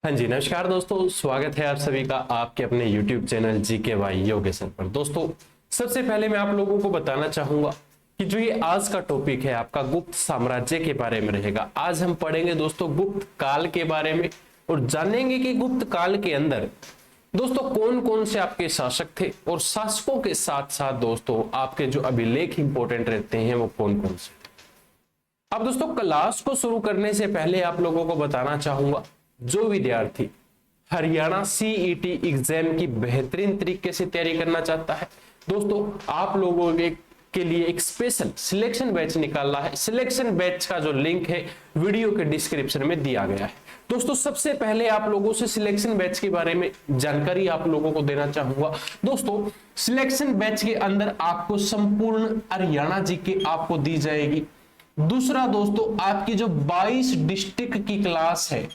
हाँ जी, नमस्कार दोस्तों, स्वागत है आप सभी का आपके अपने YouTube channel GK by yogasana पर। दोस्तों, सबसे पहले मैं आप लोगों को बताना चाहूंगा कि जो ये आज का टॉपिक है आपका गुप्त साम्राज्य के बारे में रहेगा। आज हम पढ़ेंगे दोस्तों गुप्त काल के बारे में और जानेंगे कि गुप्त काल के अंदर दोस्तों कौन कौन से आपके शासक थे और शासकों के साथ साथ दोस्तों आपके जो अभिलेख इंपॉर्टेंट रहते हैं वो कौन कौन से। अब दोस्तों क्लास को शुरू करने से पहले आप लोगों को बताना चाहूंगा, जो विद्यार्थी हरियाणा सीईटी एग्जाम की बेहतरीन तरीके से तैयारी करना चाहता है, दोस्तों आप लोगों के लिए एक स्पेशल सिलेक्शन बैच निकाला है। सिलेक्शन बैच का जो लिंक है वीडियो के डिस्क्रिप्शन में दिया गया है। दोस्तों सबसे पहले आप लोगों से सिलेक्शन बैच के बारे में जानकारी आप लोगों को देना चाहूंगा। दोस्तों सिलेक्शन बैच के अंदर आपको संपूर्ण हरियाणा जीके आपको दी जाएगी। दूसरा दोस्तों, आपकी जो 22 डिस्ट्रिक्ट की क्लास है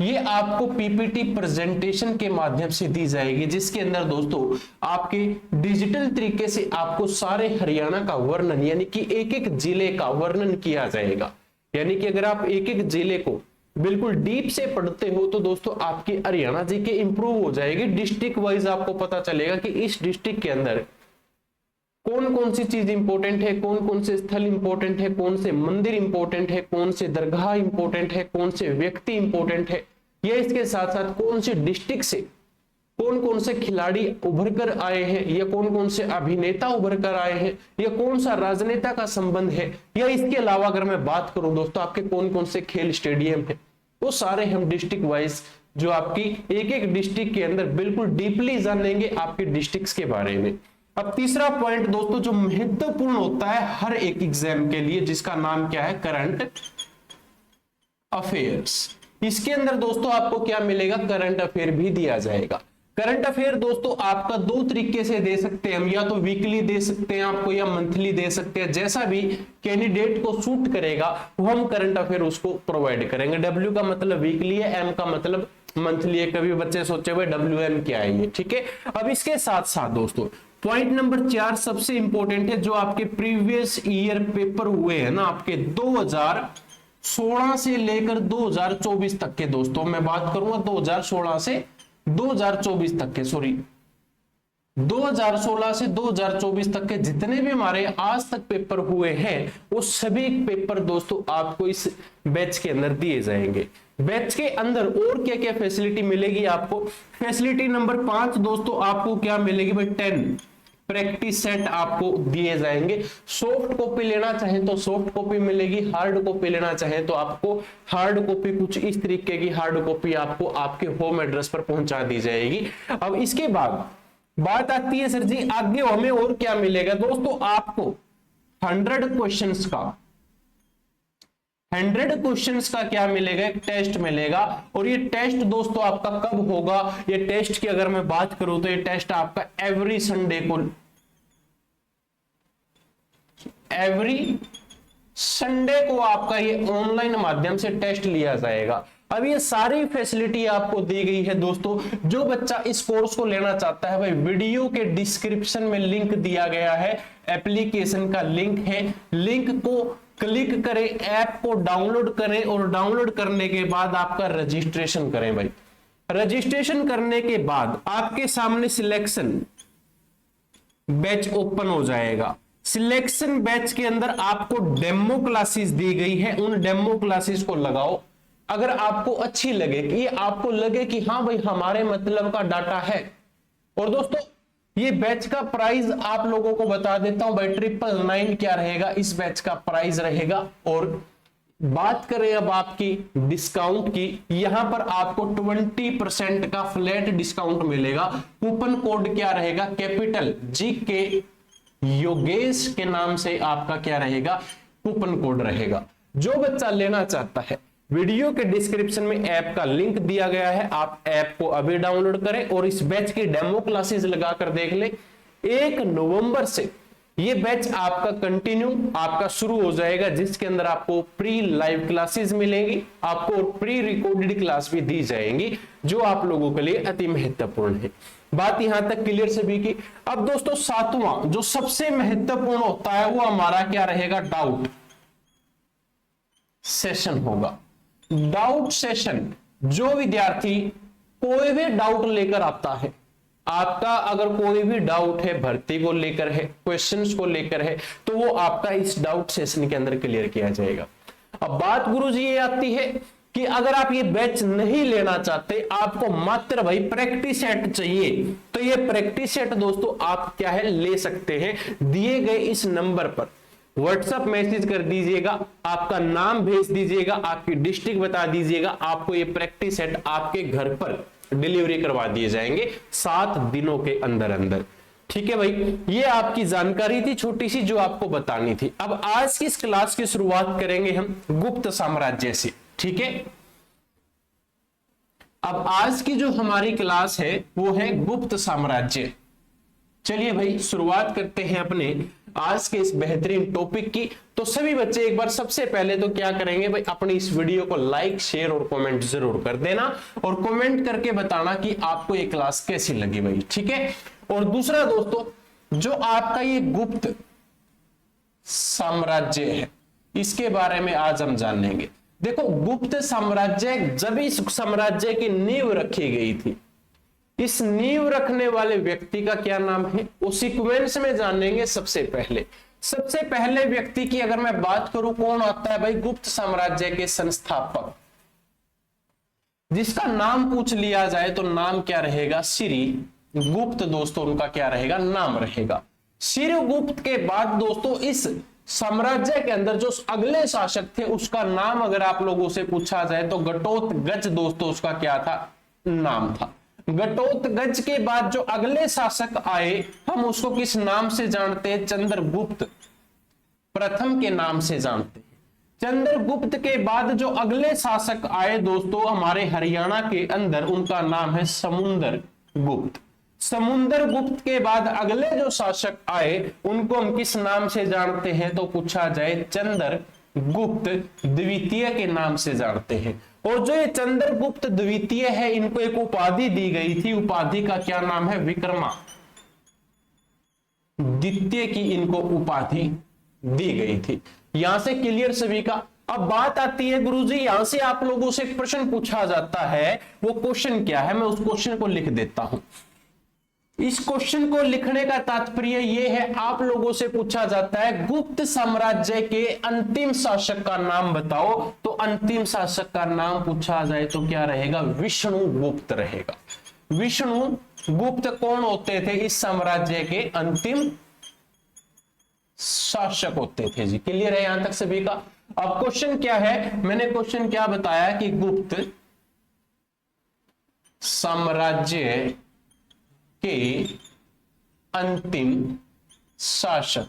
ये आपको पीपीटी प्रेजेंटेशन के माध्यम से दी जाएगी, जिसके अंदर दोस्तों आपके डिजिटल तरीके से आपको सारे हरियाणा का वर्णन यानी कि एक एक जिले का वर्णन किया जाएगा। यानी कि अगर आप एक एक जिले को बिल्कुल डीप से पढ़ते हो तो दोस्तों आपकी हरियाणा जी के इंप्रूव हो जाएगी। डिस्ट्रिक्ट वाइज आपको पता चलेगा कि इस डिस्ट्रिक्ट के अंदर कौन कौन सी चीज इंपॉर्टेंट है, कौन कौन से स्थल इंपॉर्टेंट है, कौन से मंदिर इंपॉर्टेंट है, कौन से दरगाह इंपॉर्टेंट है, कौन से व्यक्ति इंपॉर्टेंट है, या इसके साथ साथ कौन से डिस्ट्रिक्ट से कौन कौन से खिलाड़ी उभर कर आए हैं, या कौन कौन से अभिनेता उभर कर आए हैं, या कौन सा राजनेता का संबंध है, या इसके अलावा अगर मैं बात करूं दोस्तों आपके कौन कौन से खेल स्टेडियम है, वो सारे हम डिस्ट्रिक्ट वाइज जो आपकी एक एक डिस्ट्रिक्ट के अंदर बिल्कुल डीपली जानेंगे आपके डिस्ट्रिक्ट्स के बारे में। अब तीसरा पॉइंट दोस्तों जो महत्वपूर्ण होता है हर एक एग्जाम के लिए, जिसका नाम क्या है, करंट अफेयर्स। इसके अंदर दोस्तों आपको क्या मिलेगा, करंट अफेयर भी दिया जाएगा। करंट अफेयर दोस्तों आपका दो तरीके से दे सकते हैं हम, या तो वीकली दे सकते हैं आपको या मंथली दे सकते हैं। जैसा भी कैंडिडेट को सूट करेगा वो हम करंट अफेयर उसको प्रोवाइड करेंगे। डब्ल्यू का मतलब वीकली है, एम का मतलब मंथली है। कभी बच्चे सोचे हुए WM क्या है ये, ठीक है। अब इसके साथ साथ दोस्तों पॉइंट नंबर 4 सबसे इंपॉर्टेंट है, जो आपके प्रीवियस ईयर पेपर हुए हैं ना आपके 2016 से लेकर 2024 तक के, दोस्तों मैं बात करूंगा 2016 से 2024 तक के, सॉरी 2016 से 2024 तक के जितने भी हमारे आज तक पेपर हुए हैं वो सभी पेपर दोस्तों आपको इस बैच के अंदर दिए जाएंगे। बैच के अंदर और क्या क्या फैसिलिटी मिलेगी आपको। फैसिलिटी नंबर 5 दोस्तों आपको क्या मिलेगी भाई, 10 प्रैक्टिस सेट आपको दिए जाएंगे। सॉफ्ट कॉपी लेना चाहें तो सॉफ्ट कॉपी मिलेगी, हार्ड कॉपी लेना चाहें तो आपको हार्ड कॉपी कुछ इस तरीके की हार्ड कॉपी आपको आपके होम एड्रेस पर पहुंचा दी जाएगी। अब इसके बाद बात आती है सर जी आगे हमें और क्या मिलेगा। दोस्तों आपको 100 क्वेश्चंस का क्या मिलेगा, एक टेस्ट मिलेगा। और ये टेस्ट दोस्तों आपका कब होगा, ये टेस्ट की अगर मैं बात करूं तो ये टेस्ट आपका एवरी संडे को आपका ये ऑनलाइन माध्यम से टेस्ट लिया जाएगा। अब ये सारी फैसिलिटी आपको दी गई है दोस्तों। जो बच्चा इस कोर्स को लेना चाहता है भाई, वीडियो के डिस्क्रिप्शन में लिंक दिया गया है, एप्लीकेशन का लिंक है, लिंक को क्लिक करें, ऐप को डाउनलोड करें और डाउनलोड करने के बाद आपका रजिस्ट्रेशन करें भाई। रजिस्ट्रेशन करने के बाद आपके सामने सिलेक्शन बैच ओपन हो जाएगा। सिलेक्शन बैच के अंदर आपको डेमो क्लासेस दी गई है, उन डेमो क्लासेस को लगाओ। अगर आपको अच्छी लगे कि आपको लगे कि हाँ भाई हमारे मतलब का डाटा है। और दोस्तों ये बैच का प्राइस आप लोगों को बता देता हूं भाई, 999 क्या रहेगा, इस बैच का प्राइस रहेगा। और बात करें अब आपकी डिस्काउंट की, यहां पर आपको 20% का फ्लैट डिस्काउंट मिलेगा। कूपन कोड क्या रहेगा, कैपिटल GK योगेश के नाम से आपका क्या रहेगा, कूपन कोड रहेगा। जो बच्चा लेना चाहता है वीडियो के डिस्क्रिप्शन में ऐप का लिंक दिया गया है, आप ऐप को अभी डाउनलोड करें और इस बैच की डेमो क्लासेस लगाकर देख ले। 1 नवंबर से ये बैच आपका कंटिन्यू आपका शुरू हो जाएगा, जिसके अंदर आपको प्री लाइव क्लासेस मिलेंगी, आपको प्री रिकॉर्डेड क्लास भी दी जाएंगी, जो आप लोगों के लिए अति महत्वपूर्ण है। बात यहां तक क्लियर सभी की। अब दोस्तों 7वां जो सबसे महत्वपूर्ण होता है वो हमारा क्या रहेगा, डाउट सेशन होगा। डाउट सेशन जो विद्यार्थी कोई भी डाउट लेकर आता है, आपका अगर कोई भी डाउट है भर्ती को लेकर है, क्वेश्चंस को लेकर है, तो वो आपका इस डाउट सेशन के अंदर क्लियर किया जाएगा। अब बात गुरुजी ये आती है कि अगर आप ये बैच नहीं लेना चाहते, आपको मात्र भाई प्रैक्टिस सेट चाहिए, तो ये प्रैक्टिस सेट दोस्तों आप क्या है ले सकते हैं। दिए गए इस नंबर पर व्हाट्सएप मैसेज कर दीजिएगा, आपका नाम भेज दीजिएगा, आपकी डिस्ट्रिक्ट बता दीजिएगा, आपको ये प्रैक्टिस सेट आपके घर पर डिलीवरी करवा दिए जाएंगे 7 दिनों के अंदर अंदर। ठीक है भाई, ये आपकी जानकारी थी छोटी सी जो आपको बतानी थी। अब आज की इस क्लास की शुरुआत करेंगे हम गुप्त साम्राज्य से। ठीक है, अब आज की जो हमारी क्लास है वो है गुप्त साम्राज्य। चलिए भाई शुरुआत करते हैं अपने आज के इस बेहतरीन टॉपिक की। तो सभी बच्चे एक बार सबसे पहले तो क्या करेंगे भाई, अपनी इस वीडियो को लाइक शेयर और कमेंट जरूर कर देना, और कमेंट करके बताना कि आपको ये क्लास कैसी लगी भाई। ठीक है, और दूसरा दोस्तों, जो आपका ये गुप्त साम्राज्य है इसके बारे में आज हम जानेंगे। देखो, गुप्त साम्राज्य जब इस साम्राज्य की नींव रखी गई थी, इस नींव रखने वाले व्यक्ति का क्या नाम है वो सीक्वेंस में जानेंगे। सबसे पहले व्यक्ति की अगर मैं बात करूं, कौन आता है भाई, गुप्त साम्राज्य के संस्थापक, जिसका नाम पूछ लिया जाए तो नाम क्या रहेगा, श्री गुप्त दोस्तों उनका क्या रहेगा, नाम रहेगा। श्री गुप्त के बाद दोस्तों इस साम्राज्य के अंदर जो अगले शासक थे उसका नाम अगर आप लोगों से पूछा जाए तो घटोत्कच दोस्तों उसका क्या था, नाम था। घटोत्कच के बाद जो अगले शासक आए हम उसको किस नाम से जानते हैं, चंद्रगुप्त प्रथम के नाम से जानते हैं। चंद्रगुप्त के बाद जो अगले शासक आए दोस्तों हमारे हरियाणा के अंदर, उनका नाम है समुंदरगुप्त। समुंदरगुप्त के बाद अगले जो शासक आए उनको हम किस नाम से जानते हैं, तो पूछा जाए चंद्रगुप्त द्वितीय के नाम से जानते हैं। और जो ये चंद्रगुप्त द्वितीय है इनको एक उपाधि दी गई थी, उपाधि का क्या नाम है, विक्रमा द्वितीय की इनको उपाधि दी गई थी। यहां से क्लियर सभी का। अब बात आती है गुरुजी, यहां से आप लोगों से एक प्रश्न पूछा जाता है, वो क्वेश्चन क्या है, मैं उस क्वेश्चन को लिख देता हूं। इस क्वेश्चन को लिखने का तात्पर्य यह है, आप लोगों से पूछा जाता है गुप्त साम्राज्य के अंतिम शासक का नाम बताओ, तो अंतिम शासक का नाम पूछा जाए तो क्या रहेगा, विष्णुगुप्त रहेगा। विष्णुगुप्त कौन होते थे, इस साम्राज्य के अंतिम शासक होते थे जी। क्लियर है यहां तक सभी का। अब क्वेश्चन क्या है, मैंने क्वेश्चन क्या बताया कि गुप्त साम्राज्य के अंतिम शासक।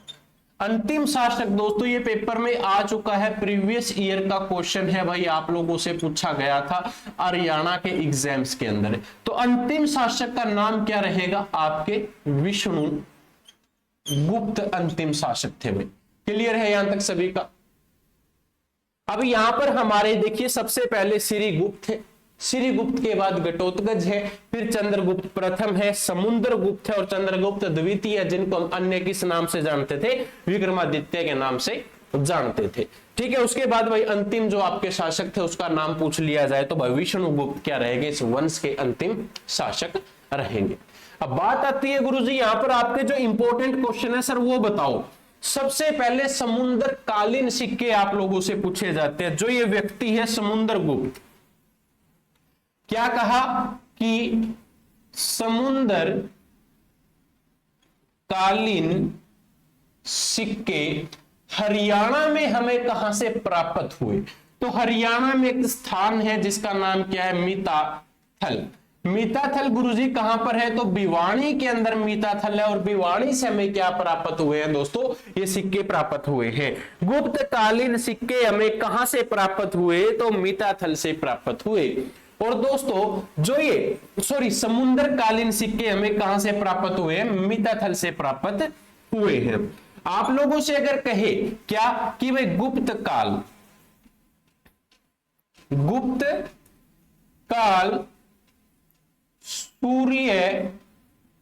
अंतिम शासक दोस्तों ये पेपर में आ चुका है, प्रीवियस ईयर का क्वेश्चन है भाई, आप लोगों से पूछा गया था हरियाणा के एग्जाम्स के अंदर। तो अंतिम शासक का नाम क्या रहेगा आपके, विष्णुगुप्त अंतिम शासक थे भाई। क्लियर है यहां तक सभी का। अब यहां पर हमारे देखिए सबसे पहले श्रीगुप्त थे, श्रीगुप्त के बाद घटोत्कच है, फिर चंद्रगुप्त प्रथम है, समुद्रगुप्त है और चंद्रगुप्त द्वितीय है, जिनको हम अन्य किस नाम से जानते थे, विक्रमादित्य के नाम से जानते थे। ठीक है, उसके बाद भाई अंतिम जो आपके शासक थे उसका नाम पूछ लिया जाए तो भाई विष्णुगुप्त क्या रहेंगे, इस वंश के अंतिम शासक रहेंगे। अब बात आती है गुरुजी यहां पर आपके जो इंपॉर्टेंट क्वेश्चन है सर वो बताओ। सबसे पहले समुद्र कालीन सिक्के आप लोगों से पूछे जाते हैं। जो ये व्यक्ति है समुद्रगुप्त, क्या कहा कि समुद्र कालीन सिक्के हरियाणा में हमें कहां से प्राप्त हुए, तो हरियाणा में एक स्थान है जिसका नाम क्या है, मीताथल। मीताथल गुरुजी कहां पर है, तो भिवानी के अंदर मीताथल है, और भिवानी से हमें क्या प्राप्त हुए हैं दोस्तों, ये सिक्के प्राप्त हुए हैं। गुप्त कालीन सिक्के हमें कहां से प्राप्त हुए, तो मीताथल से प्राप्त हुए। और दोस्तों जो ये समुद्र कालीन सिक्के हमें कहां से प्राप्त हुए हैं, मीताथल से प्राप्त हुए हैं। आप लोगों से अगर कहे क्या कि भाई गुप्त काल सूर्य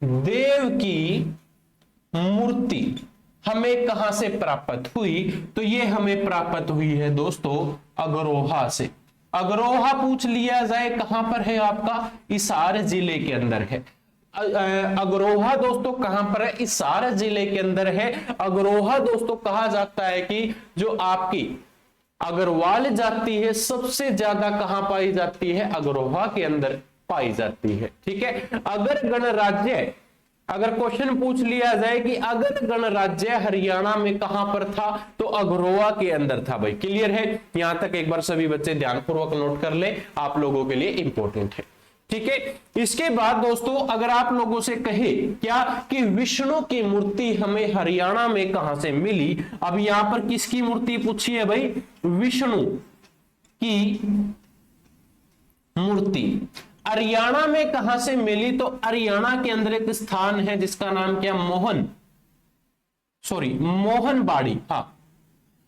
देव की मूर्ति हमें कहां से प्राप्त हुई, तो ये हमें प्राप्त हुई है दोस्तों अग्रोहा से। अग्रोहा पूछ लिया जाए कहां पर है, आपका हिसार जिले के अंदर है। अग्रोहा दोस्तों कहां पर है, हिसार जिले के अंदर है। अग्रोहा दोस्तों कहा जाता है कि जो आपकी अग्रवाल जाति है सबसे ज्यादा कहां पाई जाती है, अग्रोहा के अंदर पाई जाती है। ठीक है, अगर गणराज्य, अगर क्वेश्चन पूछ लिया जाए कि अगर गणराज्य हरियाणा में कहां पर था, तो अग्रोहा के अंदर था भाई। क्लियर है, यहां तक एक बार सभी बच्चे ध्यानपूर्वक नोट कर ले, आप लोगों के लिए इंपॉर्टेंट है। ठीक है, इसके बाद दोस्तों अगर आप लोगों से कहे क्या कि विष्णु की मूर्ति हमें हरियाणा में कहां से मिली, अब यहां पर किसकी मूर्ति पूछी है भाई, विष्णु की मूर्ति हरियाणा में कहां से मिली, तो हरियाणा के अंदर एक स्थान है जिसका नाम क्या, मोहनबाड़ी। हाँ,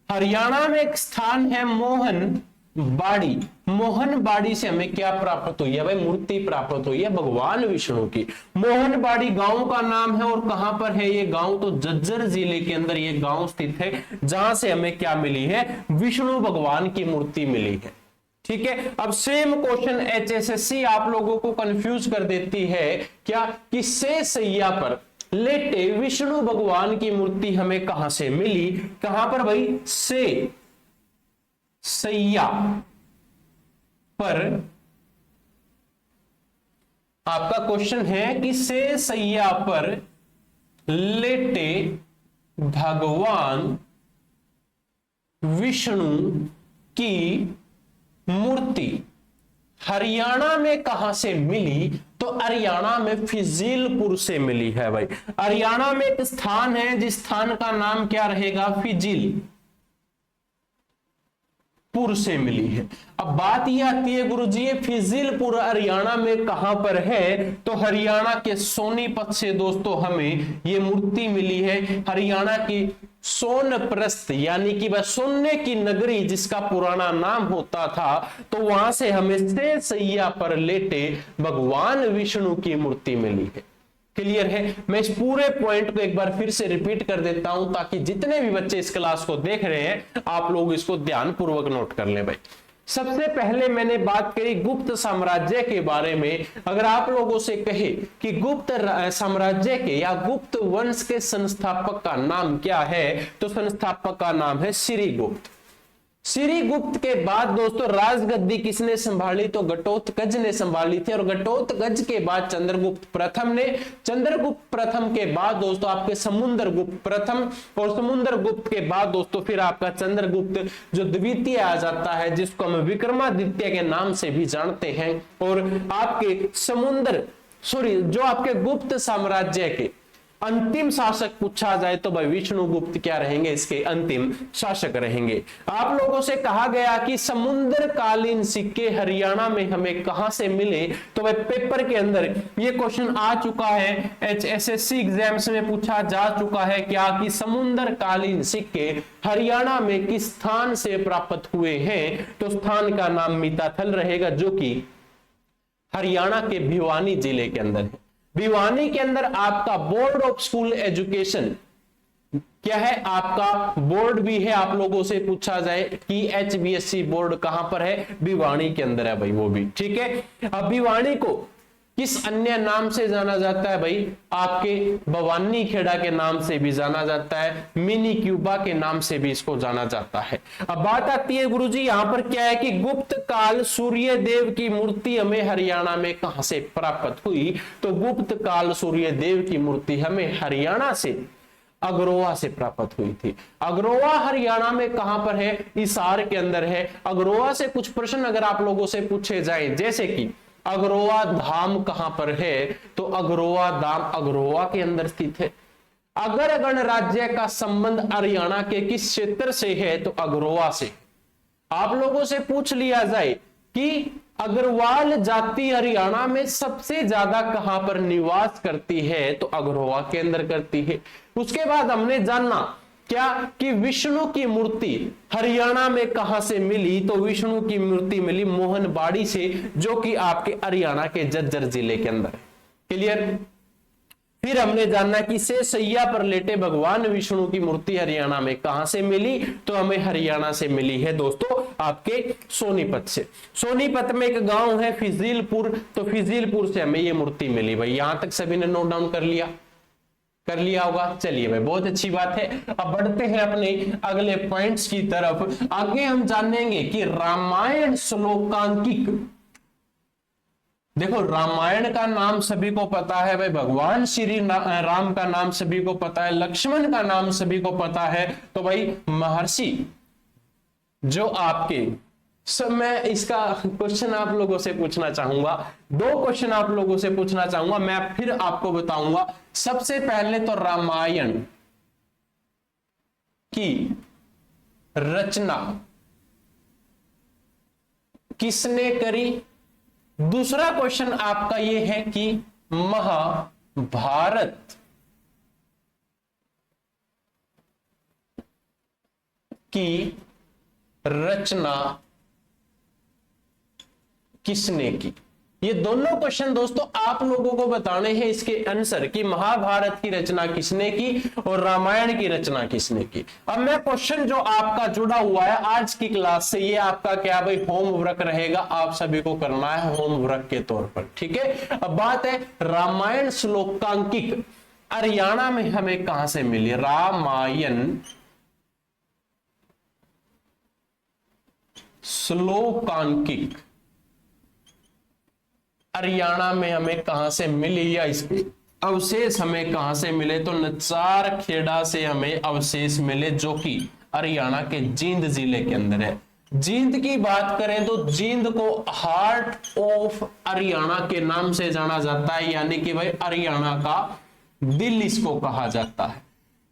हरियाणा में एक स्थान है मोहनबाड़ी। मोहनबाड़ी से हमें क्या प्राप्त हुई है भाई, मूर्ति प्राप्त हुई है भगवान विष्णु की। मोहनबाड़ी गांव का नाम है, और कहां पर है ये गांव, तो झज्जर जिले के अंदर ये गांव स्थित है, जहां से हमें क्या मिली है, विष्णु भगवान की मूर्ति मिली है। ठीक है, अब सेम क्वेश्चन HSSC आप लोगों को कंफ्यूज कर देती है क्या, कि से सैया पर लेटे विष्णु भगवान की मूर्ति हमें कहां से मिली, कहां पर भाई, से सैया पर आपका क्वेश्चन है कि से सैया पर लेटे भगवान विष्णु की मूर्ति हरियाणा में कहां से मिली, तो हरियाणा में फिजीलपुर से मिली है भाई। हरियाणा में एक स्थान है जिस स्थान का नाम क्या रहेगा, फिजीलपुर से मिली है। अब बात यह आती है गुरुजी, ये फिजीलपुर हरियाणा में कहां पर है, तो हरियाणा के सोनीपत से दोस्तों हमें ये मूर्ति मिली है। हरियाणा की सोनप्रस्थ यानी कि वह सोने की नगरी जिसका पुराना नाम होता था, तो वहां से हमें से सैया पर लेटे भगवान विष्णु की मूर्ति मिली है। क्लियर है, मैं इस पूरे पॉइंट को एक बार फिर से रिपीट कर देता हूं ताकि जितने भी बच्चे इस क्लास को देख रहे हैं आप लोग इसको ध्यानपूर्वक नोट कर लें भाई। सबसे पहले मैंने बात करी गुप्त साम्राज्य के बारे में। अगर आप लोगों से कहे कि गुप्त साम्राज्य के या गुप्त वंश के संस्थापक का नाम क्या है, तो संस्थापक का नाम है श्रीगुप्त। श्रीगुप्त के बाद दोस्तों राजगद्दी किसने संभाली, तो घटोत्कच ने संभाली थी, और घटोत्कच के बाद चंद्रगुप्त प्रथम ने। चंद्रगुप्त प्रथम के बाद दोस्तों आपके समुद्रगुप्त प्रथम, और समुद्रगुप्त के बाद दोस्तों फिर आपका चंद्रगुप्त जो द्वितीय आ जाता है, जिसको हम विक्रमादित्य के नाम से भी जानते हैं। और आपके जो आपके गुप्त साम्राज्य के अंतिम शासक पूछा जाए तो भाई विष्णुगुप्त क्या रहेंगे, इसके अंतिम शासक रहेंगे। आप लोगों से कहा गया कि समुद्रकालीन सिक्के हरियाणा में हमें कहां से मिले, तो भाई पेपर के अंदर ये क्वेश्चन आ चुका है, HSSC एग्जाम्स में पूछा जा चुका है क्या, कि समुद्रकालीन सिक्के हरियाणा में किस स्थान से प्राप्त हुए हैं, तो स्थान का नाम मीताथल रहेगा, जो कि हरियाणा के भिवानी जिले के अंदर है। भिवानी के अंदर आपका बोर्ड ऑफ स्कूल एजुकेशन क्या है, आपका बोर्ड भी है। आप लोगों से पूछा जाए कि HBSC बोर्ड कहां पर है, भिवानी के अंदर है भाई, वो भी ठीक है। अब भिवानी को किस अन्य नाम से जाना जाता है भाई, आपके भवानी खेड़ा के नाम से भी जाना जाता है, मिनी क्यूबा के नाम से भी इसको जाना जाता है। अब बात आती है गुरुजी यहां पर क्या है कि गुप्त काल सूर्य देव की मूर्ति हमें हरियाणा में कहां से प्राप्त हुई, तो गुप्त काल सूर्य देव की मूर्ति हमें हरियाणा से अग्रोहा से प्राप्त हुई थी। अग्रोहा हरियाणा में कहां पर है, हिसार के अंदर है। अग्रोहा से कुछ प्रश्न अगर आप लोगों से पूछे जाए, जैसे कि अग्रोहा धाम कहां पर है, तो अग्रोहा धाम अग्रोहा के अंदर स्थित है। अगर गणराज्य का संबंध हरियाणा के किस क्षेत्र से है, तो अग्रोहा से। आप लोगों से पूछ लिया जाए कि अग्रवाल जाति हरियाणा में सबसे ज्यादा कहां पर निवास करती है, तो अग्रोहा के अंदर करती है। उसके बाद हमने जाना क्या कि विष्णु की मूर्ति हरियाणा में कहां से मिली, तो विष्णु की मूर्ति मिली मोहनबाड़ी से, जो कि आपके हरियाणा के झज्जर जिले के अंदर है। क्लियर। फिर हमने जाना कि सैया पर लेटे भगवान विष्णु की मूर्ति हरियाणा में कहां से मिली, तो हमें हरियाणा से मिली है दोस्तों आपके सोनीपत से। सोनीपत में एक गांव है फिजीलपुर, तो फिजीलपुर से हमें ये मूर्ति मिली भाई। यहां तक सभी ने नोट डाउन कर लिया होगा। चलिए भाई बहुत अच्छी बात है। अब बढ़ते हैं अपने अगले पॉइंट्स की तरफ। आगे हम जानेंगे कि रामायण श्लोकांकिक, देखो रामायण का नाम सभी को पता है भाई, भगवान श्री राम का नाम सभी को पता है, लक्ष्मण का नाम सभी को पता है, तो भाई महर्षि जो आपके सब, मैं इसका क्वेश्चन आप लोगों से पूछना चाहूंगा, दो क्वेश्चन आप लोगों से पूछना चाहूंगा, मैं फिर आपको बताऊंगा। सबसे पहले तो रामायण की रचना किसने करी। दूसरा क्वेश्चन आपका यह है कि महाभारत की रचना किसने की। ये दोनों क्वेश्चन दोस्तों आप लोगों को बताने हैं इसके आंसर कि महाभारत की रचना किसने की और रामायण की रचना किसने की। अब मैं क्वेश्चन जो आपका जुड़ा हुआ है आज की क्लास से, ये आपका क्या भाई होमवर्क रहेगा, आप सभी को करना है होमवर्क के तौर पर, ठीक है। अब बात है रामायण श्लोकांकिक हरियाणा में हमें कहां से मिली। रामायण श्लोकांकिक हरियाणा में हमें कहां से मिली, या इसके अवशेष हमें कहां से मिले, तो नचार खेड़ा से हमें अवशेष मिले जो कि हरियाणा के जींद जिले के अंदर है। जींद की बात करें तो जींद को हार्ट ऑफ हरियाणा के नाम से जाना जाता है, यानी कि भाई हरियाणा का दिल इसको कहा जाता है।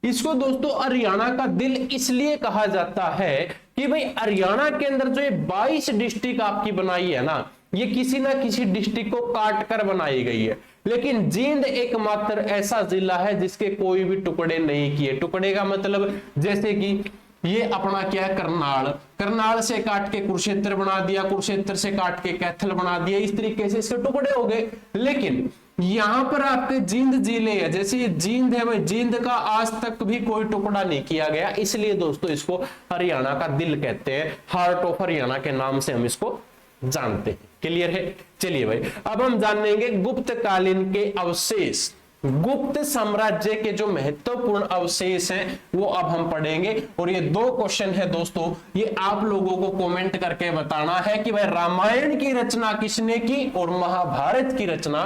इसको दोस्तों हरियाणा का दिल इसलिए कहा जाता है कि भाई हरियाणा के अंदर जो ये 22 डिस्ट्रिक्ट आपकी बनाई है ना, ये किसी ना किसी डिस्ट्रिक्ट को काट कर बनाई गई है, लेकिन जींद एकमात्र ऐसा जिला है जिसके कोई भी टुकड़े नहीं किए। टुकड़े का मतलब जैसे कि ये अपना क्या है करनाल, करनाल से काट के कुरुक्षेत्र बना दिया, कुरुक्षेत्र से काट के कैथल बना दिया, इस तरीके से इसके टुकड़े हो गए। लेकिन यहां पर आपके जींद जिले है, जैसे ये जींद है भाई, जींद का आज तक भी कोई टुकड़ा नहीं किया गया, इसलिए दोस्तों इसको हरियाणा का दिल कहते हैं। हार्ट ऑफ हरियाणा के नाम से हम इसको जानते हैं। क्लियर है। चलिए भाई अब हम जानेंगे गुप्त कालीन के अवशेष, गुप्त साम्राज्य के जो महत्वपूर्ण अवशेष हैं वो अब हम पढ़ेंगे। और ये दो क्वेश्चन है दोस्तों, ये आप लोगों को कमेंट करके बताना है कि भाई रामायण की रचना किसने की और महाभारत की रचना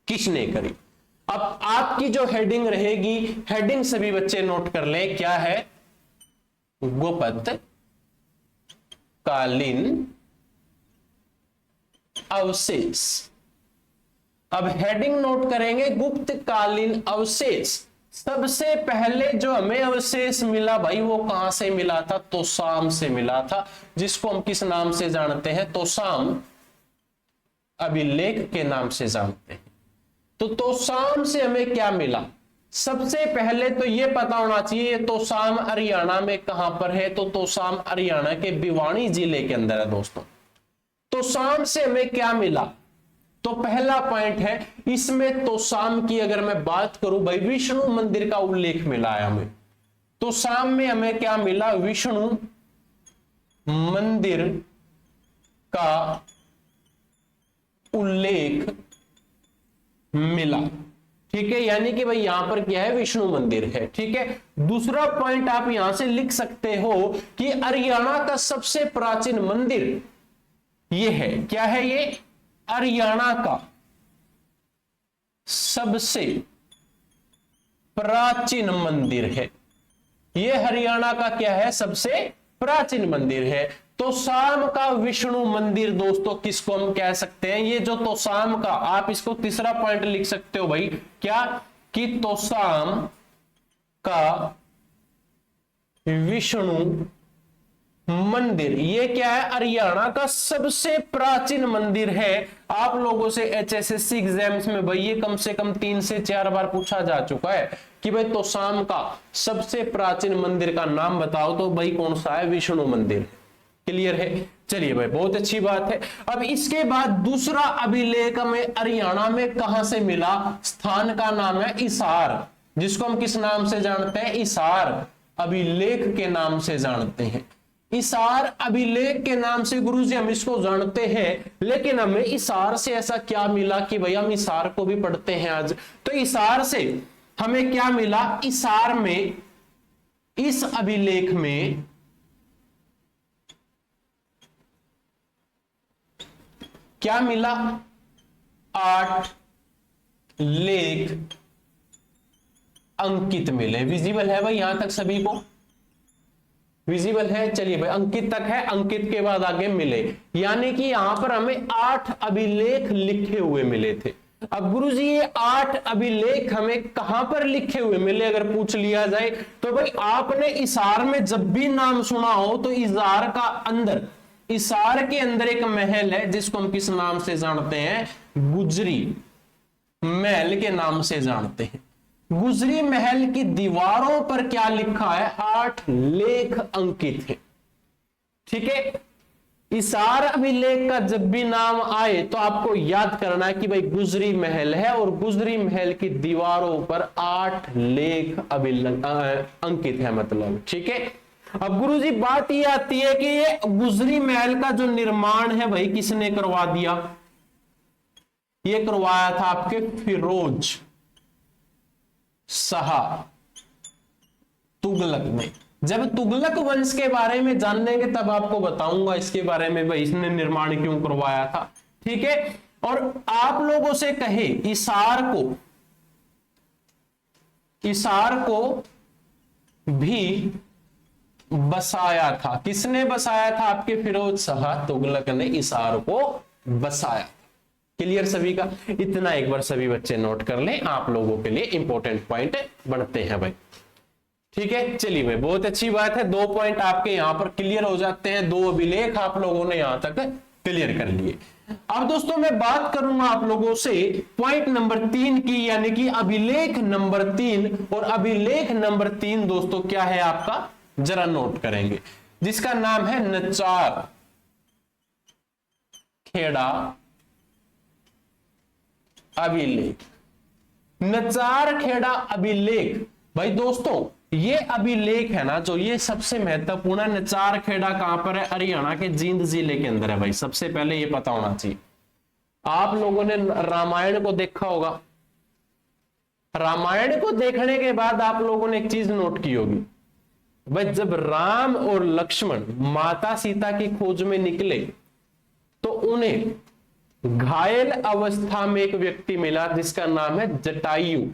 किसने करी। अब आपकी जो हेडिंग रहेगी, हेडिंग सभी बच्चे नोट कर लें, क्या है, गुप्त कालीन अवशेष। अब हेडिंग नोट करेंगे गुप्त कालीन अवशेष। सबसे पहले जो हमें अवशेष मिला भाई वो कहां से मिला था, तोसाम से मिला था, जिसको हम किस नाम से जानते हैं, तोसाम अभिलेख के नाम से जानते हैं। तो तोसाम से हमें क्या मिला, सबसे पहले तो यह पता होना चाहिए तोसाम हरियाणा में कहां पर है, तो तोसाम हरियाणा के भिवानी जिले के अंदर है दोस्तों। तोसाम से हमें क्या मिला, तो पहला पॉइंट है इसमें तोसाम की अगर मैं बात करूं भाई, विष्णु मंदिर का उल्लेख मिला है हमें। तोसाम में हमें क्या मिला, विष्णु मंदिर का उल्लेख मिला, ठीक है, यानी कि भाई यहां पर क्या है, विष्णु मंदिर है, ठीक है। दूसरा पॉइंट आप यहां से लिख सकते हो कि हरियाणा का सबसे प्राचीन मंदिर ये है, क्या है ये, हरियाणा का सबसे प्राचीन मंदिर है। ये हरियाणा का क्या है, सबसे प्राचीन मंदिर है। तोसाम का विष्णु मंदिर दोस्तों किसको हम कह सकते हैं, ये जो तोसाम का, आप इसको तीसरा पॉइंट लिख सकते हो भाई, क्या, कि तोसाम का विष्णु मंदिर, ये क्या है, हरियाणा का सबसे प्राचीन मंदिर है। आप लोगों से HSSC एग्जाम्स में भाई ये कम से कम 3 से 4 बार पूछा जा चुका है कि भाई तोसाम का सबसे प्राचीन मंदिर का नाम बताओ, तो भाई कौन सा है, विष्णु मंदिर। क्लियर है। चलिए भाई, बहुत अच्छी बात है। अब इसके बाद दूसरा अभिलेख हमें हरियाणा में कहां से मिला? स्थान का नाम है इसार, जिसको हम किस नाम से जानते हैं? इसार अभिलेख के नाम से जानते हैं। इसार अभिलेख के नाम से गुरुजी हम इसको जानते हैं, लेकिन हमें इसार से ऐसा क्या मिला कि भाई हम इसार को भी पढ़ते हैं आज? तो इसार से हमें क्या मिला? इसार में, इस अभिलेख में क्या मिला? 8 लेख अंकित मिले। विजिबल है भाई यहां तक सभी को? विजिबल है? चलिए भाई, अंकित तक है, अंकित के बाद आगे मिले, यानी कि यहां पर हमें 8 अभिलेख लिखे हुए मिले थे। अब गुरुजी ये 8 अभिलेख हमें कहां पर लिखे हुए मिले अगर पूछ लिया जाए तो भाई आपने इसार में जब भी नाम सुना हो तो इसार का अंदर, इसार के अंदर एक महल है जिसको हम किस नाम से जानते हैं? गुजरी महल के नाम से जानते हैं। गुजरी महल की दीवारों पर क्या लिखा है? 8 लेख अंकित है। ठीक है, इसार अभिलेख का जब भी नाम आए तो आपको याद करना है कि भाई गुजरी महल है और गुजरी महल की दीवारों पर 8 लेख अंकित है, मतलब। ठीक है, अब गुरुजी बात ये आती है कि ये गुजरी महल का जो निर्माण है भाई किसने करवा दिया? ये करवाया था आपके फिरोज शाह तुगलक ने। जब तुगलक वंश के बारे में जानेंगे तब आपको बताऊंगा इसके बारे में भाई इसने निर्माण क्यों करवाया था। ठीक है, और आप लोगों से कहे इसार को भी बसाया था। किसने बसाया था? आपके फिरोज शाह तुगलक ने इसार को बसाया। क्लियर सभी का? इतना एक बार सभी बच्चे नोट कर लें, आप लोगों के लिए इंपॉर्टेंट पॉइंट बनते हैं भाई। ठीक है, चलिए भाई, बहुत अच्छी बात है। 2 पॉइंट आपके यहां पर क्लियर हो जाते हैं, 2 अभिलेख आप लोगों ने यहां तक क्लियर कर लिए। अब दोस्तों मैं बात करूंगा आप लोगों से पॉइंट नंबर 3 की, यानी कि अभिलेख नंबर 3। और अभिलेख नंबर 3 दोस्तों क्या है आपका? जरा नोट करेंगे, जिसका नाम है नचार खेड़ा अभिलेख। नचार खेड़ा अभिलेख भाई दोस्तों, ये अभिलेख है ना जो, ये सबसे महत्वपूर्ण है। नचार खेड़ा कहां पर है? हरियाणा के जींद जिले के अंदर है भाई। सबसे पहले ये पता होना चाहिए। आप लोगों ने रामायण को देखा होगा, रामायण को देखने के बाद आप लोगों ने एक चीज नोट की होगी भाई, जब राम और लक्ष्मण माता सीता की खोज में निकले तो उन्हें घायल अवस्था में एक व्यक्ति मिला जिसका नाम है जटायु।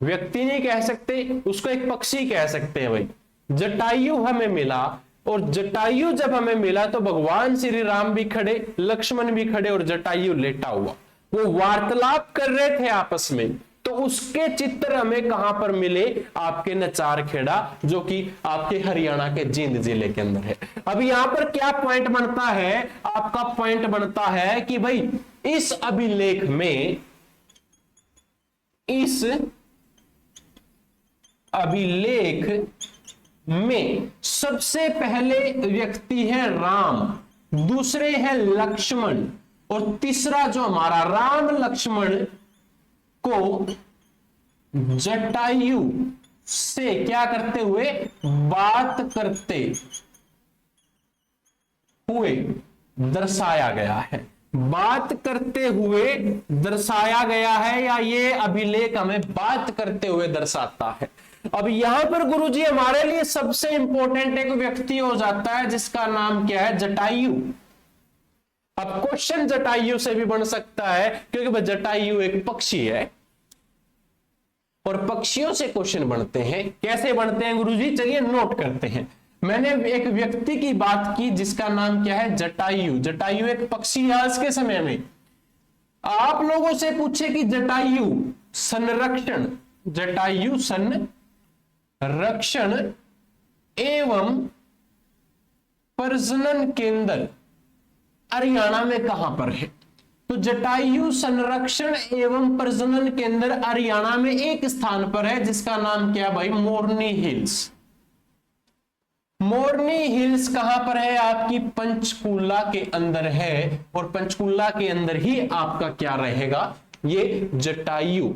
व्यक्ति नहीं कह सकते उसको, एक पक्षी कह सकते हैं भाई। जटायु हमें मिला, और जटायु जब हमें मिला तो भगवान श्री राम भी खड़े, लक्ष्मण भी खड़े और जटायु लेटा हुआ, वो वार्तालाप कर रहे थे आपस में। तो उसके चित्र हमें कहां पर मिले? आपके नचार खेड़ा, जो कि आपके हरियाणा के जींद जिले के अंदर है। अब यहां पर क्या पॉइंट बनता है? आपका पॉइंट बनता है कि भाई इस अभिलेख में, इस अभिलेख में सबसे पहले व्यक्ति है राम, दूसरे है लक्ष्मण, और तीसरा जो हमारा राम लक्ष्मण को जटायु से क्या करते हुए? बात करते हुए दर्शाया गया है। बात करते हुए दर्शाया गया है, या ये अभिलेख हमें बात करते हुए दर्शाता है। अब यहां पर गुरुजी हमारे लिए सबसे इंपॉर्टेंट एक व्यक्ति हो जाता है जिसका नाम क्या है? जटायु। अब क्वेश्चन जटायु से भी बन सकता है, क्योंकि जटायु एक पक्षी है और पक्षियों से क्वेश्चन बनते हैं। कैसे बनते हैं गुरुजी? चलिए नोट करते हैं। मैंने एक व्यक्ति की बात की जिसका नाम क्या है? जटायु। जटायु एक पक्षी है। आज के समय में आप लोगों से पूछे कि जटायु संरक्षण, जटायु संरक्षण एवं प्रजनन केंद्र हरियाणा में कहां पर है? तो जटायु संरक्षण एवं प्रजनन केंद्र हरियाणा में एक स्थान पर है जिसका नाम क्या भाई? मोरनी हिल्स। मोरनी हिल्स कहां पर है? आपकी पंचकुला के अंदर है, और पंचकुला के अंदर ही आपका क्या रहेगा? ये जटायु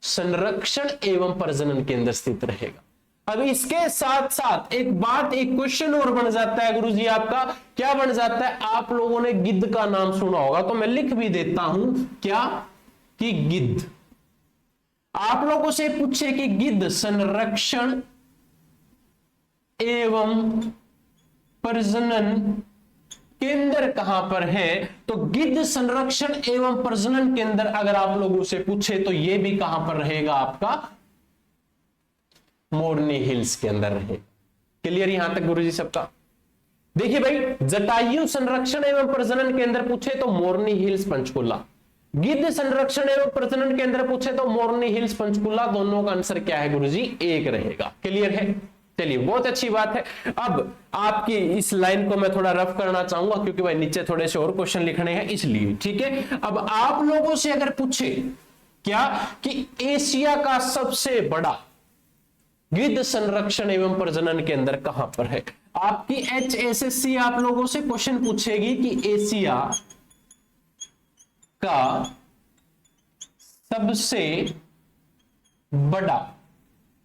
संरक्षण एवं प्रजनन केंद्र स्थित रहेगा। अब इसके साथ साथ एक बात, एक क्वेश्चन और बन जाता है गुरुजी आपका, क्या बन जाता है? आप लोगों ने गिद्ध का नाम सुना होगा, तो मैं लिख भी देता हूं क्या, कि गिद्ध। आप लोगों से पूछे कि गिद्ध संरक्षण एवं प्रजनन केंद्र कहां पर है, तो गिद्ध संरक्षण एवं प्रजनन केंद्र अगर आप लोगों से पूछे तो यह भी कहां पर रहेगा? आपका मोरनी हिल्स के अंदर रहे। क्लियर यहां तक गुरुजी सबका? देखिए भाई, जटायु संरक्षण एवं प्रजनन केंद्र पूछे तो मोरनी हिल्स पंचकुला, गिद्ध संरक्षण एवं प्रजनन केंद्र पूछे तो मोरनी हिल्स पंचकुला, दोनों का आंसर क्या है गुरुजी? एक रहेगा। क्लियर है? चलिए, बहुत अच्छी बात है। अब आपकी इस लाइन को मैं थोड़ा रफ करना चाहूंगा, क्योंकि भाई नीचे थोड़े से और क्वेश्चन लिखने हैं इसलिए, ठीक है। अब आप लोगों से अगर पूछे क्या, कि एशिया का सबसे बड़ा गिद्ध संरक्षण एवं प्रजनन केंद्र कहां पर है, आपकी HSSC आप लोगों से क्वेश्चन पूछेगी कि एशिया का सबसे बड़ा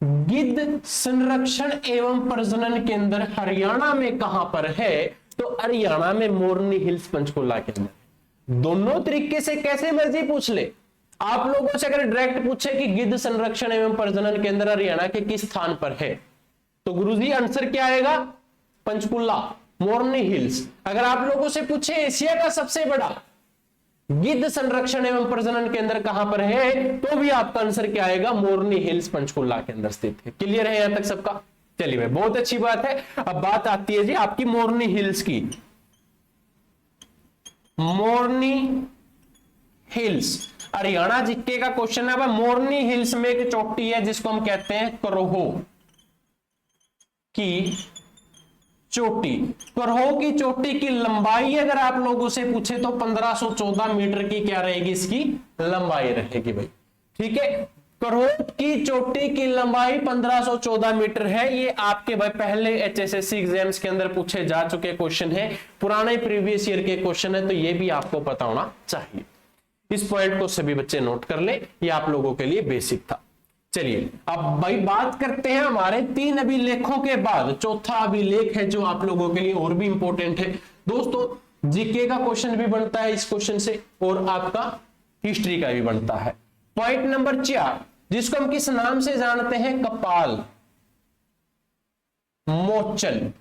गिद्ध संरक्षण एवं प्रजनन केंद्र हरियाणा में कहां पर है, तो हरियाणा में मोरनी हिल्स पंचकुला के अंदर। दोनों तरीके से कैसे मर्जी पूछ ले, आप लोगों से अगर डायरेक्ट पूछे कि गिद्ध संरक्षण एवं प्रजनन केंद्र हरियाणा के किस स्थान पर है, तो गुरुजी आंसर क्या आएगा? पंचकुला, मोरनी हिल्स। अगर आप लोगों से पूछे एशिया का सबसे बड़ा गिद्ध संरक्षण एवं प्रजनन केंद्र कहां पर है, तो भी आपका आंसर क्या आएगा? मोरनी हिल्स पंचकुला के अंदर स्थित है। क्लियर है यहां तक सबका? चलिए भाई, बहुत अच्छी बात है। अब बात आती है जी आपकी मोरनी हिल्स की। मोरनी हिल्स हरियाणा जिक्के का क्वेश्चन है। मोरनी हिल्स में एक चोटी है जिसको हम कहते हैं करोहो की चोटी। करोहो की चोटी की लंबाई अगर आप लोगों से पूछे तो 1514 मीटर की क्या रहेगी? इसकी लंबाई रहेगी भाई, ठीक है। करोहो की चोटी की लंबाई 1514 मीटर है। ये आपके भाई पहले HSSC एग्जाम्स के अंदर पूछे जा चुके क्वेश्चन है, पुराने प्रीवियस ईयर के क्वेश्चन है, तो ये भी आपको पता होना चाहिए। इस पॉइंट को सभी बच्चे नोट कर ले, ये आप लोगों के लिए बेसिक था। चलिए अब भाई बात करते हैं हमारे 3 अभिलेखों के बाद चौथा अभिलेख है जो आप लोगों के लिए और भी इंपॉर्टेंट है। दोस्तों जीके का क्वेश्चन भी बनता है इस क्वेश्चन से, और आपका हिस्ट्री का भी बनता है। पॉइंट नंबर 4, जिसको हम किस नाम से जानते हैं? कपाल मोचन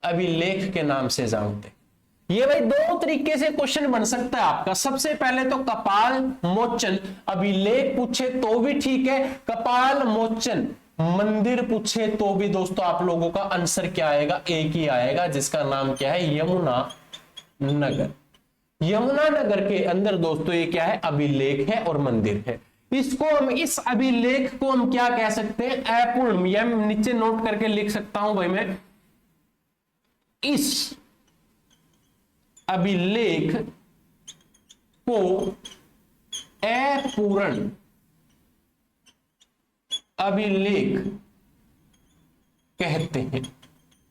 अभिलेख के नाम से जानते हैं। ये भाई 2 तरीके से क्वेश्चन बन सकता है आपका। सबसे पहले तो कपाल मोचन अभिलेख पूछे तो भी ठीक है, कपाल मोचन मंदिर पूछे तो भी दोस्तों आप लोगों का आंसर क्या आएगा? एक ही आएगा, जिसका नाम क्या है? यमुना नगर। यमुना नगर के अंदर दोस्तों ये क्या है? अभिलेख है और मंदिर है। इसको हम, इस अभिलेख को हम क्या कह सकते हैं? अपूर्ण। या नीचे नोट करके लिख सकता हूं भाई मैं, इस अभिलेख को अपूर्ण अभिलेख कहते हैं।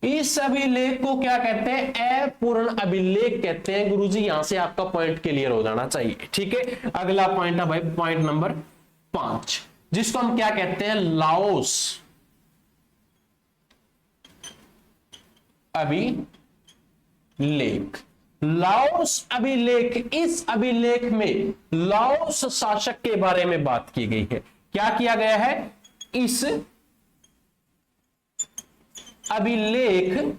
इस अभिलेख को क्या कहते हैं? अपूर्ण अभिलेख कहते हैं। गुरुजी यहां से आपका पॉइंट क्लियर हो जाना चाहिए, ठीक है। अगला पॉइंट है भाई पॉइंट नंबर 5, जिसको हम क्या कहते हैं? लाओस अभिलेख। लाओस अभिलेख, इस अभिलेख में लाओस शासक के बारे में बात की गई है। क्या किया गया है? इस अभिलेख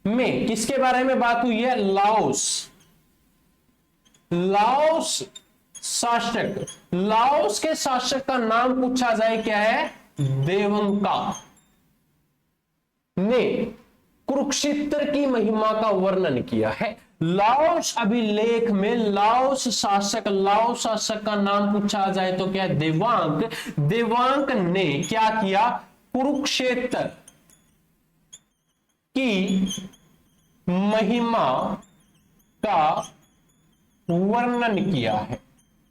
में किसके बारे में बात हुई है? लाओस। लाओस शासक, लाओस के शासक का नाम पूछा जाए क्या है? देवंका ने कुरुक्षेत्र की महिमा का वर्णन किया है। लाओस अभिलेख में लाओस शासक का नाम पूछा जाए तो क्या है? देवांक। देवांक ने क्या किया? कुरुक्षेत्र की महिमा का वर्णन किया है।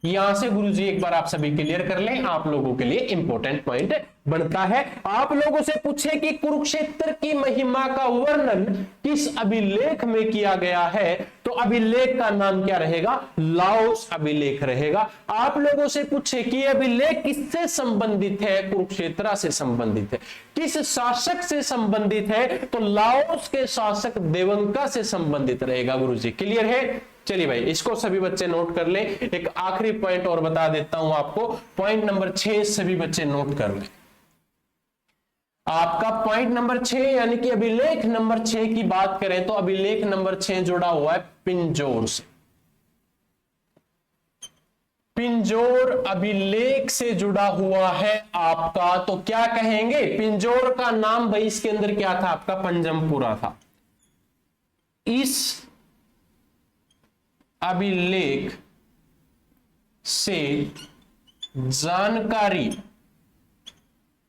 यहां से गुरुजी एक बार आप सभी क्लियर कर लें, आप लोगों के लिए इंपॉर्टेंट पॉइंट बनता है। आप लोगों से पूछे कि कुरुक्षेत्र की महिमा का वर्णन किस अभिलेख में किया गया है, तो अभिलेख का नाम क्या रहेगा? लाओस अभिलेख रहेगा। आप लोगों से पूछे कि अभिलेख किससे संबंधित है? कुरुक्षेत्र से संबंधित है। किस शासक से संबंधित है? तो लाओस के शासक देवंका से संबंधित रहेगा। गुरुजी क्लियर है? चलिए भाई, इसको सभी बच्चे नोट कर लें। एक आखिरी पॉइंट और बता देता हूं आपको, पॉइंट नंबर 6 सभी बच्चे नोट कर लें। आपका पॉइंट नंबर 6 यानी कि अभिलेख नंबर 6 की बात करें तो अभिलेख नंबर 6 जुड़ा हुआ है पिंजौर से। पिंजौर अभिलेख से जुड़ा हुआ है आपका, तो क्या कहेंगे? पिंजौर का नाम भाई इसके अंदर क्या था आपका? पंजमपुरा था। इस अभिलेख से जानकारी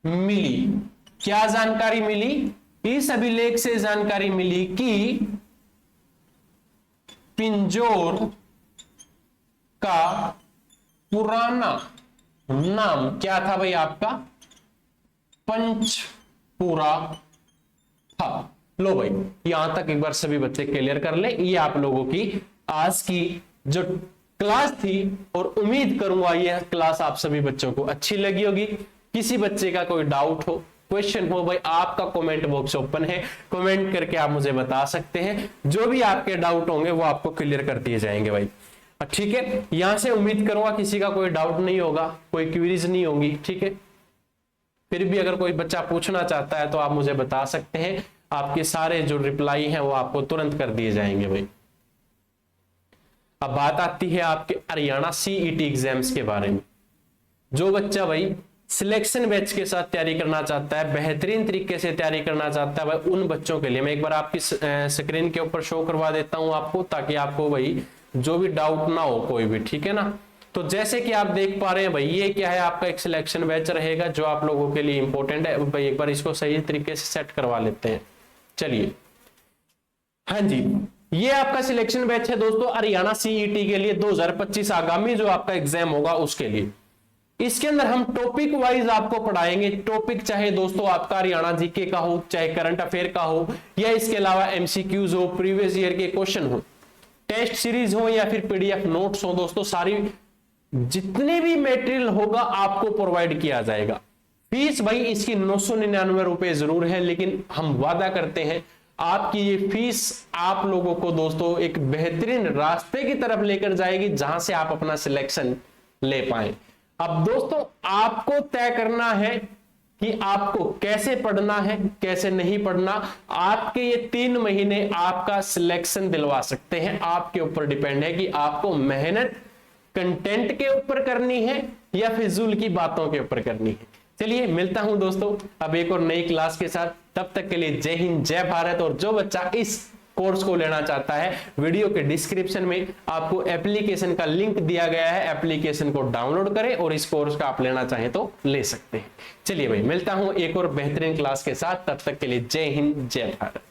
मिली, क्या जानकारी मिली? इस अभिलेख से जानकारी मिली कि पिंजौर का पुराना नाम क्या था भाई आपका? पंचपुरा था। लो भाई, यहां तक एक बार सभी बच्चे क्लियर कर ले। ये आप लोगों की आज की जो क्लास थी, और उम्मीद करूंगा यह क्लास आप सभी बच्चों को अच्छी लगी होगी। किसी बच्चे का कोई डाउट हो, क्वेश्चन हो, भाई आपका कमेंट बॉक्स ओपन है, कमेंट करके आप मुझे बता सकते हैं। जो भी आपके डाउट होंगे वो आपको क्लियर कर दिए जाएंगे भाई। ठीक है, यहां से उम्मीद करूंगा किसी का कोई डाउट नहीं होगा, कोई क्वेरीज नहीं होंगी। ठीक है, फिर भी अगर कोई बच्चा पूछना चाहता है तो आप मुझे बता सकते हैं। आपके सारे जो रिप्लाई हैं वो आपको तुरंत कर दिए जाएंगे भाई। अब बात आती है आपके हरियाणा सीईटी एग्जाम्स के बारे में। जो बच्चा भाई सिलेक्शन बैच के साथ तैयारी करना चाहता है, बेहतरीन तरीके से तैयारी करना चाहता है भाई, उन बच्चों के लिए मैं एक बार आपकी स्क्रीन के ऊपर शो करवा देता हूं आपको, ताकि आपको भाई जो भी डाउट ना हो कोई भी। ठीक है ना? तो जैसे कि आप देख पा रहे हैं भाई, ये क्या है आपका एक सिलेक्शन बैच रहेगा जो आप लोगों के लिए इंपॉर्टेंट है भाई। एक बार इसको सही तरीके से सेट करवा लेते हैं। चलिए, हाँ जी, ये आपका सिलेक्शन बैच है दोस्तों हरियाणा सीईटी के लिए 2025 आगामी जो आपका एग्जाम होगा उसके लिए। इसके अंदर हम टॉपिक वाइज आपको पढ़ाएंगे। टॉपिक चाहे दोस्तों आपका हरियाणा जीके का हो, चाहे करंट अफेयर का हो, या इसके अलावा एमसीक्यूज हो, प्रीवियस ईयर के क्वेश्चन हो, टेस्ट सीरीज हो, या फिर पीडीएफ नोट्स हो। दोस्तों सारी जितने भी मटेरियल होगा आपको प्रोवाइड किया जाएगा। फीस भाई इसकी 999 रुपए जरूर है, लेकिन हम वादा करते हैं आपकी ये फीस आप लोगों को दोस्तों एक बेहतरीन रास्ते की तरफ लेकर जाएगी, जहां से आप अपना सिलेक्शन ले पाए। अब दोस्तों आपको तय करना है कि आपको कैसे पढ़ना है, कैसे नहीं पढ़ना। आपके ये 3 महीने आपका सिलेक्शन दिलवा सकते हैं। आपके ऊपर डिपेंड है कि आपको मेहनत कंटेंट के ऊपर करनी है या फिजूल की बातों के ऊपर करनी है। चलिए, मिलता हूं दोस्तों अब एक और नई क्लास के साथ। तब तक के लिए जय हिंद, जय भारत। और जो बच्चा इस कोर्स को लेना चाहता है, वीडियो के डिस्क्रिप्शन में आपको एप्लीकेशन का लिंक दिया गया है। एप्लीकेशन को डाउनलोड करें और इस कोर्स का आप लेना चाहें तो ले सकते हैं। चलिए भाई, मिलता हूं एक और बेहतरीन क्लास के साथ। तब तक के लिए जय हिंद, जय भारत।